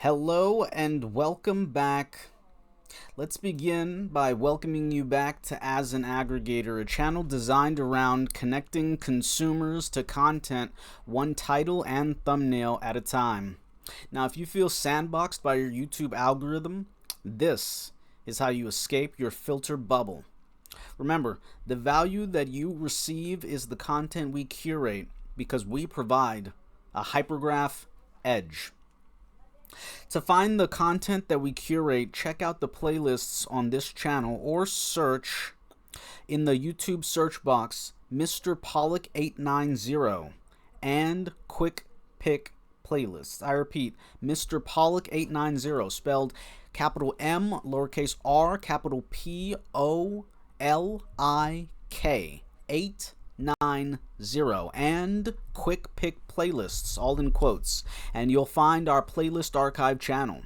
Hello and welcome back. Let's begin by welcoming you back to As an Aggregator, a channel designed around connecting consumers to content one title and thumbnail at a time. Now, if you feel sandboxed by your YouTube algorithm, this is how you escape your filter bubble. Remember, the value that you receive is the content we curate because we provide a hypergraph edge. To find the content that we curate, check out the playlists on this channel or search in the YouTube search box Mr. Pollock 890 and Quick Pick playlists. I repeat, Mr. Pollock 890, spelled capital M, lowercase r, capital P O L I K 890, and Quick Pick playlists, all in quotes, and you'll find our playlist archive channel.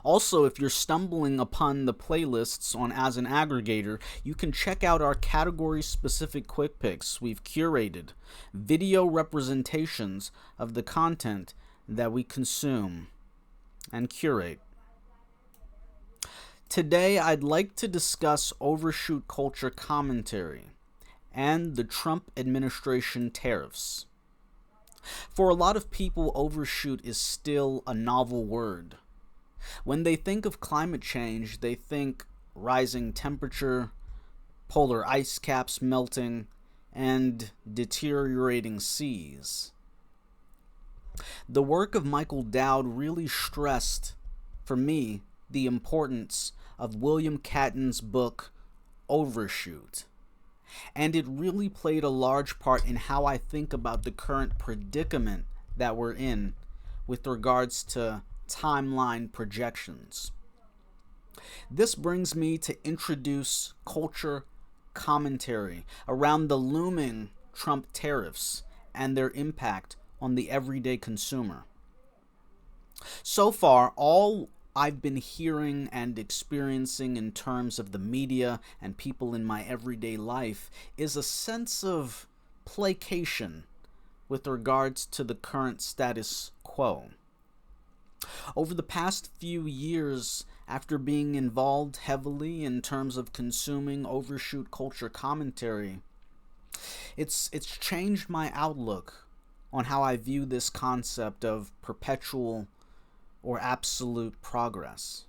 Also, if you're stumbling upon the playlists on As an Aggregator, you can check out our category-specific quick picks. We've curated video representations of the content that we consume and curate. Today, I'd like to discuss Overshoot culture commentary and the Trump administration tariffs. For a lot of people, overshoot is still a novel word. When they think of climate change, they think rising temperature, polar ice caps melting, and deteriorating seas. The work of Michael Dowd really stressed, for me, the importance of William Catton's book, Overshoot. And it really played a large part in how I think about the current predicament that we're in with regards to timeline projections. This brings me to introduce culture commentary around the looming Trump tariffs and their impact on the everyday consumer. So far, all I've been hearing and experiencing in terms of the media and people in my everyday life is a sense of placation with regards to the current status quo. Over the past few years, after being involved heavily in terms of consuming overshoot culture commentary, it's changed my outlook on how I view this concept of perpetual or absolute progress.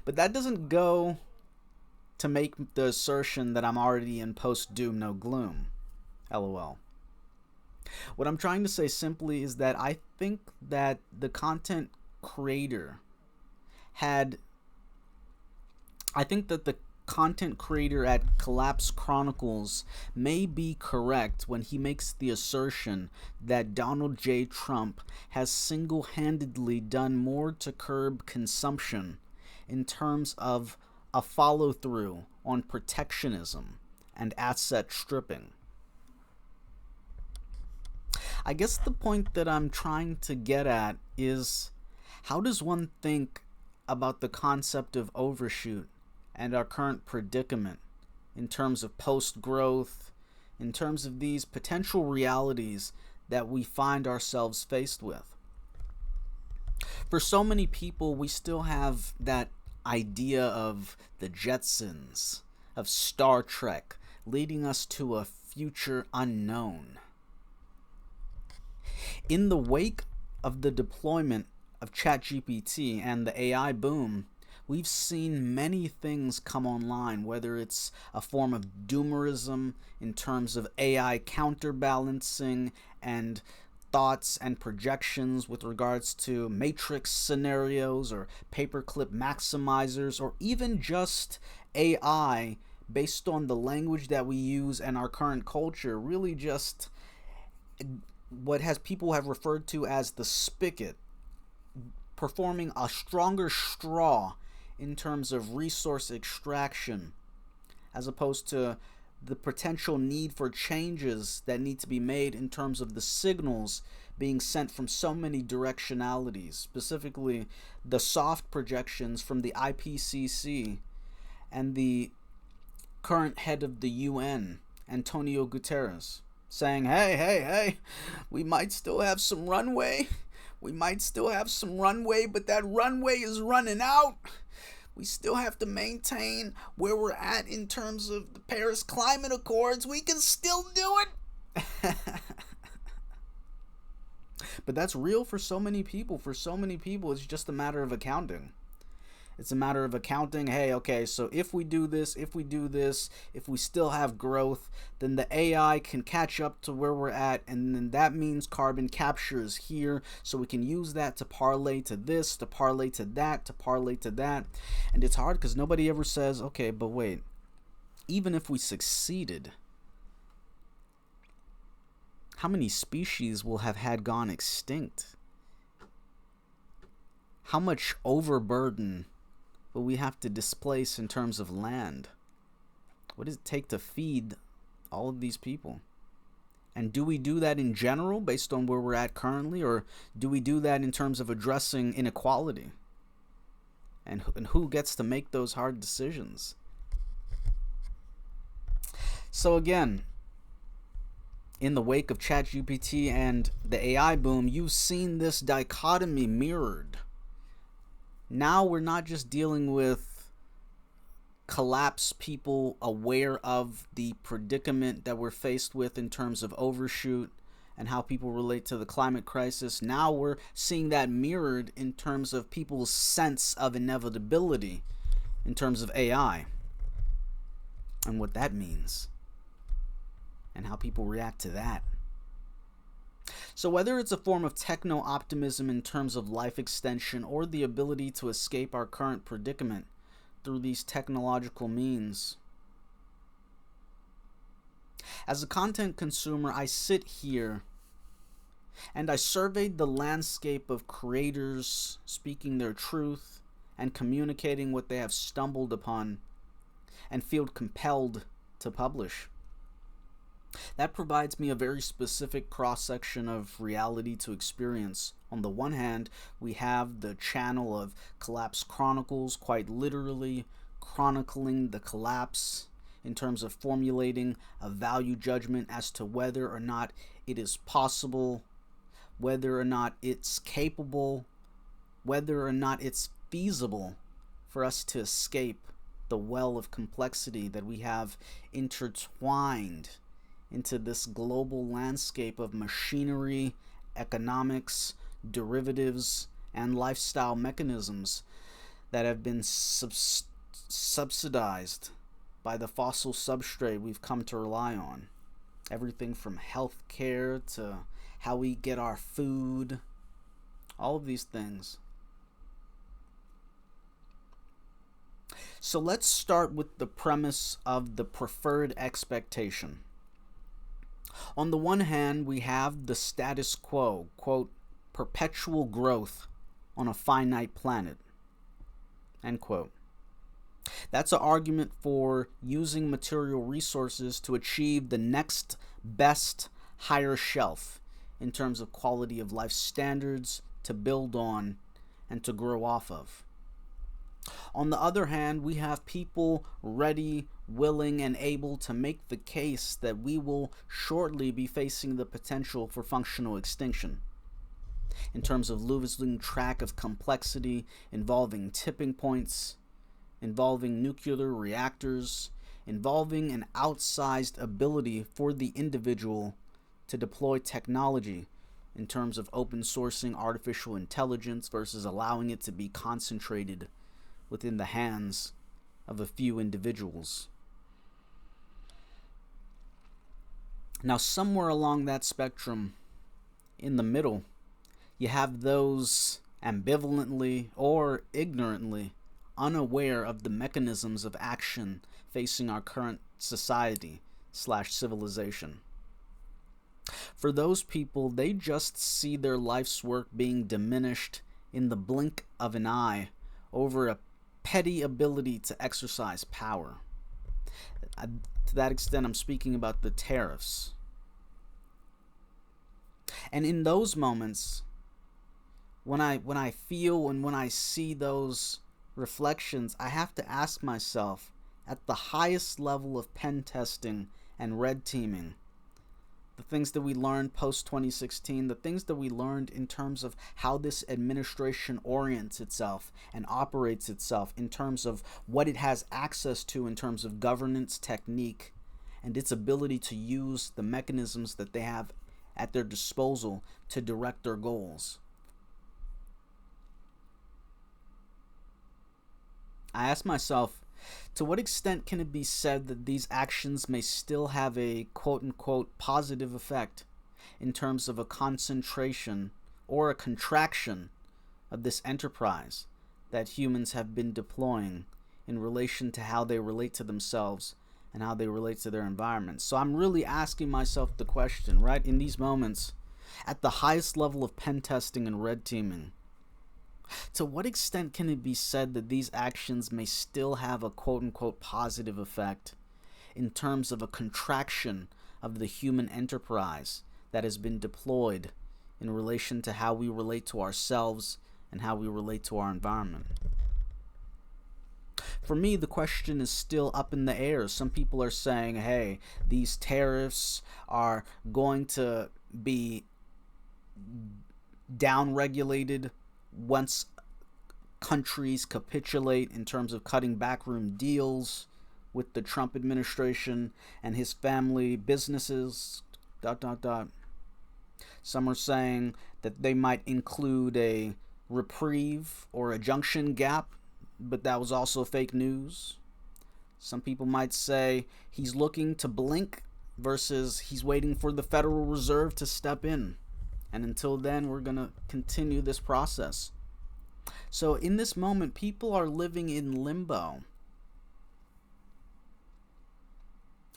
But that doesn't go to make the assertion that I'm already in post-doom no gloom. LOL. What I'm trying to say simply is that I think that the content creator at Chronicles may be correct when he makes the assertion that Donald J. Trump has single-handedly done more to curb consumption in terms of a follow-through on protectionism and asset stripping. I guess the point that I'm trying to get at is, how does one think about the concept of overshoot and our current predicament in terms of post-growth, in terms of these potential realities that we find ourselves faced with? For so many people, we still have that idea of the Jetsons, of Star Trek, leading us to a future unknown. In the wake of the deployment of ChatGPT and the AI boom, we've seen many things come online, whether it's a form of doomerism in terms of AI counterbalancing and thoughts and projections with regards to matrix scenarios or paperclip maximizers, or even just AI based on the language that we use and our current culture, really just what people have referred to as the spigot, performing a stronger straw in terms of resource extraction, as opposed to the potential need for changes that need to be made in terms of the signals being sent from so many directionalities, specifically the soft projections from the IPCC and the current head of the UN, Antonio Guterres, saying, hey, we might still have some runway. We might still have some runway, but that runway is running out. We still have to maintain where we're at in terms of the Paris Climate Accords. We can still do it. But that's real for so many people. For so many people, it's just a matter of accounting. It's a matter of accounting. Hey, okay, so if we do this, if we still have growth, then the AI can catch up to where we're at, and then that means carbon capture is here, so we can use that to parlay to this, to parlay to that, to parlay to that. And it's hard because nobody ever says, okay, but wait, even if we succeeded, how many species will have had gone extinct? How much overburden will we have to displace in terms of land? What does it take to feed all of these people? And do we do that in general based on where we're at currently, or do we do that in terms of addressing inequality? And who gets to make those hard decisions? So again, in the wake of ChatGPT and the AI boom, you've seen this dichotomy mirrored. Now we're not just dealing with collapse people aware of the predicament that we're faced with in terms of overshoot and how people relate to the climate crisis. Now we're seeing that mirrored in terms of people's sense of inevitability in terms of AI and what that means and how people react to that. So whether it's a form of techno-optimism in terms of life extension or the ability to escape our current predicament through these technological means, as a content consumer, I sit here and I surveyed the landscape of creators speaking their truth and communicating what they have stumbled upon and feel compelled to publish. That provides me a very specific cross-section of reality to experience. On the one hand, we have the channel of Collapse Chronicles, quite literally chronicling the collapse in terms of formulating a value judgment as to whether or not it is possible, whether or not it's capable, whether or not it's feasible for us to escape the well of complexity that we have intertwined into this global landscape of machinery, economics, derivatives, and lifestyle mechanisms that have been subsidized by the fossil substrate we've come to rely on. Everything from healthcare to how we get our food, all of these things. So let's start with the premise of the preferred expectation. On the one hand, we have the status quo, quote, perpetual growth on a finite planet, end quote. That's an argument for using material resources to achieve the next best higher shelf in terms of quality of life standards to build on and to grow off of. On the other hand, we have people ready, willing, and able to make the case that we will shortly be facing the potential for functional extinction in terms of losing track of complexity involving tipping points, involving nuclear reactors, involving an outsized ability for the individual to deploy technology in terms of open sourcing artificial intelligence versus allowing it to be concentrated within the hands of a few individuals. Now, somewhere along that spectrum, in the middle, you have those ambivalently or ignorantly unaware of the mechanisms of action facing our current society/civilization. For those people, they just see their life's work being diminished in the blink of an eye over a petty ability to exercise power. To that extent, I'm speaking about the tariffs. And in those moments, when I feel and when I see those reflections, I have to ask myself, at the highest level of pen testing and red teaming, the things that we learned post 2016, the things that we learned in terms of how this administration orients itself and operates itself, in terms of what it has access to in terms of governance technique and its ability to use the mechanisms that they have at their disposal to direct their goals. I ask myself, to what extent can it be said that these actions may still have a quote-unquote positive effect in terms of a concentration or a contraction of this enterprise that humans have been deploying in relation to how they relate to themselves and how they relate to their environment? So I'm really asking myself the question, right, in these moments, at the highest level of pen testing and red teaming, to what extent can it be said that these actions may still have a quote-unquote positive effect in terms of a contraction of the human enterprise that has been deployed in relation to how we relate to ourselves and how we relate to our environment? For me, the question is still up in the air. Some people are saying, hey, these tariffs are going to be down-regulated once countries capitulate in terms of cutting backroom deals with the Trump administration and his family businesses, ... Some are saying that they might include a reprieve or a junction gap, but that was also fake news. Some people might say he's looking to blink versus he's waiting for the Federal Reserve to step in. And until then, we're going to continue this process. So in this moment, people are living in limbo.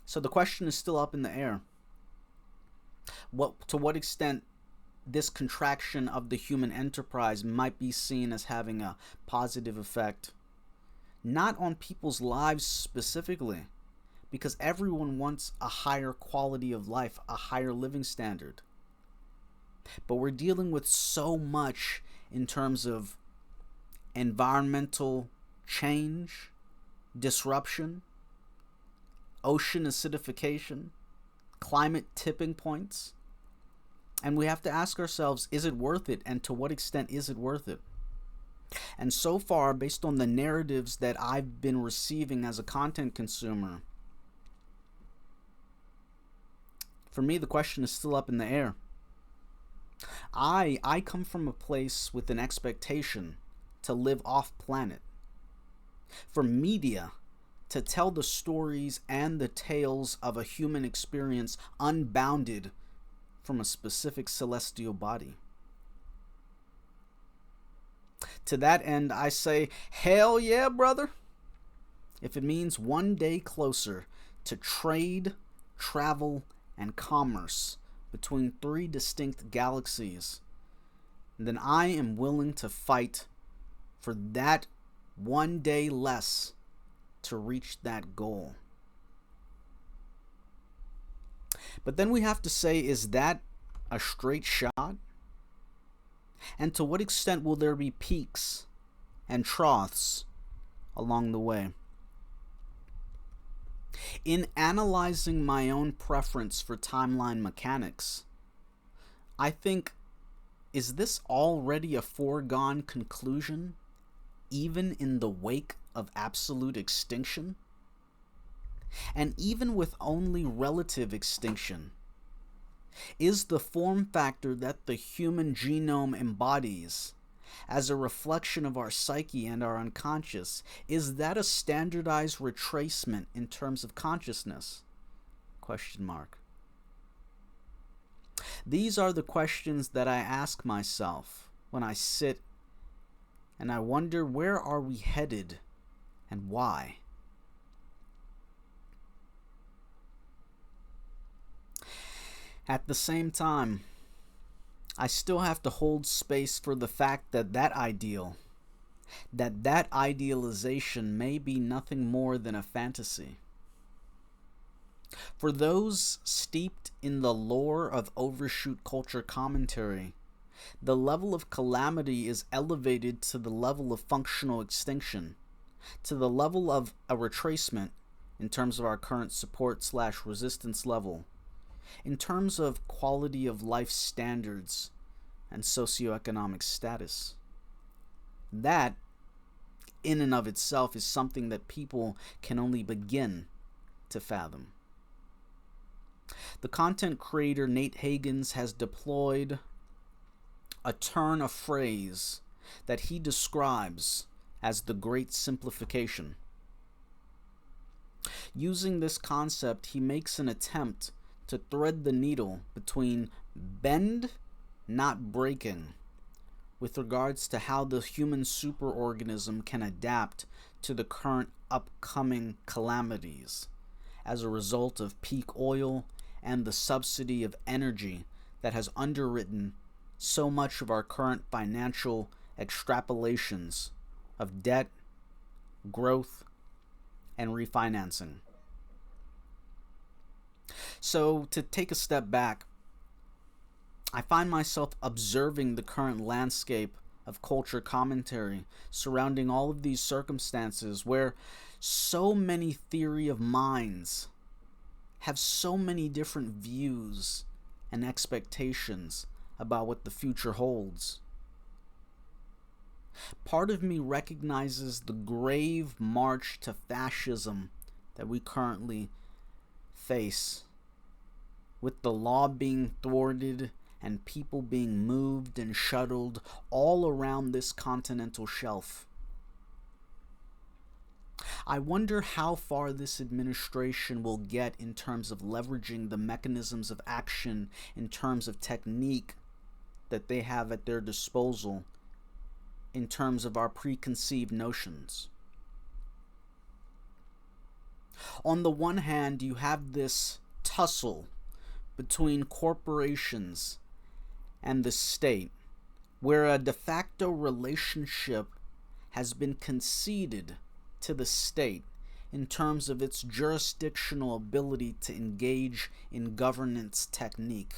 So the question is still up in the air. To what extent this contraction of the human enterprise might be seen as having a positive effect, not on people's lives specifically, because everyone wants a higher quality of life, a higher living standard. But we're dealing with so much in terms of environmental change, disruption, ocean acidification, climate tipping points. And we have to ask ourselves, is it worth it? And to what extent is it worth it? And so far, based on the narratives that I've been receiving as a content consumer, for me, the question is still up in the air. I come from a place with an expectation to live off planet. For media to tell the stories and the tales of a human experience unbounded from a specific celestial body. To that end, I say, hell yeah, brother. If it means one day closer to trade, travel, and commerce between 3 distinct galaxies, then I am willing to fight for that one day less to reach that goal. But then we have to say, is that a straight shot? And to what extent will there be peaks and troughs along the way? In analyzing my own preference for timeline mechanics, I think, is this already a foregone conclusion, even in the wake of absolute extinction? And even with only relative extinction, is the form factor that the human genome embodies as a reflection of our psyche and our unconscious, is that a standardized retracement in terms of consciousness? Question mark. These are the questions that I ask myself when I sit and I wonder, where are we headed and why? At the same time, I still have to hold space for the fact that that idealization may be nothing more than a fantasy. For those steeped in the lore of Overshoot culture commentary, the level of calamity is elevated to the level of functional extinction, to the level of a retracement in terms of our current support/resistance level, in terms of quality of life standards and socioeconomic status. That, in and of itself, is something that people can only begin to fathom. The content creator Nate Hagens has deployed a turn of phrase that he describes as the Great Simplification. Using this concept, he makes an attempt to thread the needle between bend, not breaking, with regards to how the human superorganism can adapt to the current upcoming calamities as a result of peak oil and the subsidy of energy that has underwritten so much of our current financial extrapolations of debt, growth, and refinancing. So, to take a step back, I find myself observing the current landscape of culture commentary surrounding all of these circumstances where so many theory of minds have so many different views and expectations about what the future holds. Part of me recognizes the grave march to fascism that we currently face, with the law being thwarted and people being moved and shuttled all around this continental shelf. I wonder how far this administration will get in terms of leveraging the mechanisms of action in terms of technique that they have at their disposal in terms of our preconceived notions. On the one hand, you have this tussle between corporations and the state, where a de facto relationship has been conceded to the state in terms of its jurisdictional ability to engage in governance technique.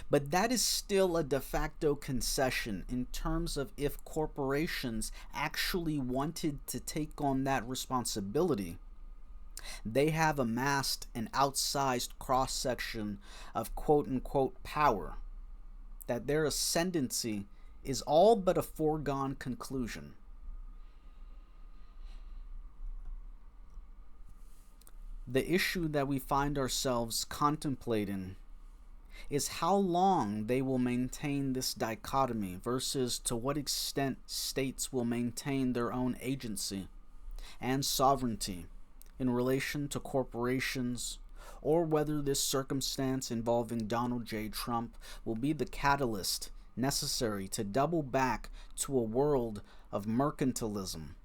But that is still a de facto concession in terms of if corporations actually wanted to take on that responsibility. They have amassed an outsized cross-section of quote-unquote power, that their ascendancy is all but a foregone conclusion. The issue that we find ourselves contemplating is how long they will maintain this dichotomy versus to what extent states will maintain their own agency and sovereignty in relation to corporations, or whether this circumstance involving Donald J. Trump will be the catalyst necessary to double back to a world of mercantilism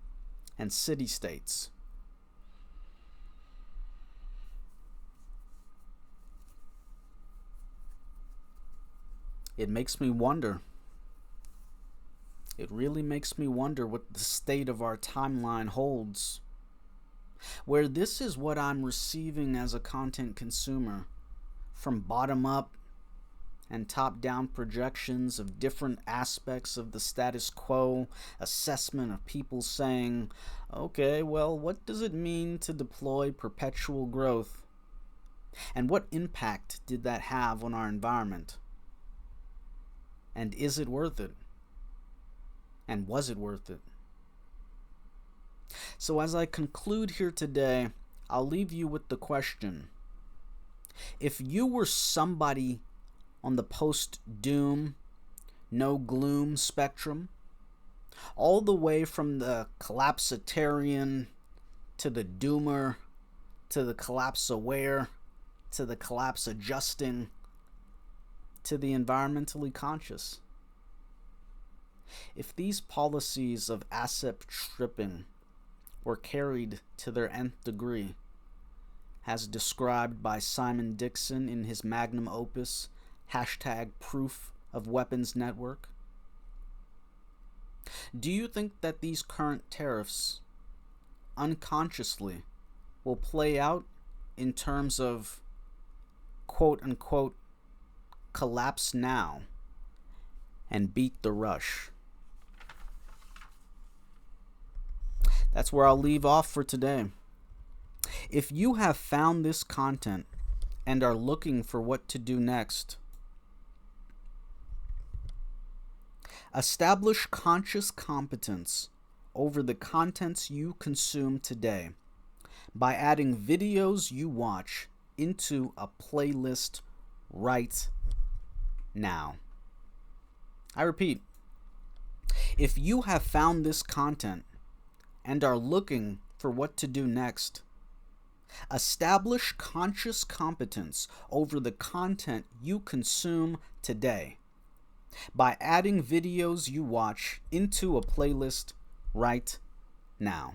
and city-states. It makes me wonder. It really makes me wonder what the state of our timeline holds, where this is what I'm receiving as a content consumer, from bottom-up and top-down projections of different aspects of the status quo, assessment of people saying, okay, well, what does it mean to deploy perpetual growth? And what impact did that have on our environment? And is it worth it? And was it worth it? So as I conclude here today, I'll leave you with the question. If you were somebody on the post-doom, no-gloom spectrum, all the way from the collapsitarian to the doomer to the collapse-aware to the collapse-adjusting to the environmentally conscious. If these policies of asset stripping were carried to their nth degree, as described by Simon Dixon in his magnum opus, #Proof of Weapons Network, do you think that these current tariffs unconsciously will play out in terms of quote-unquote collapse now and beat the rush? That's where I'll leave off for today. If you have found this content and are looking for what to do next. Establish conscious competence over the contents you consume today by adding videos you watch into a playlist right now. I repeat, if you have found this content and are looking for what to do next, establish conscious competence over the content you consume today by adding videos you watch into a playlist right now.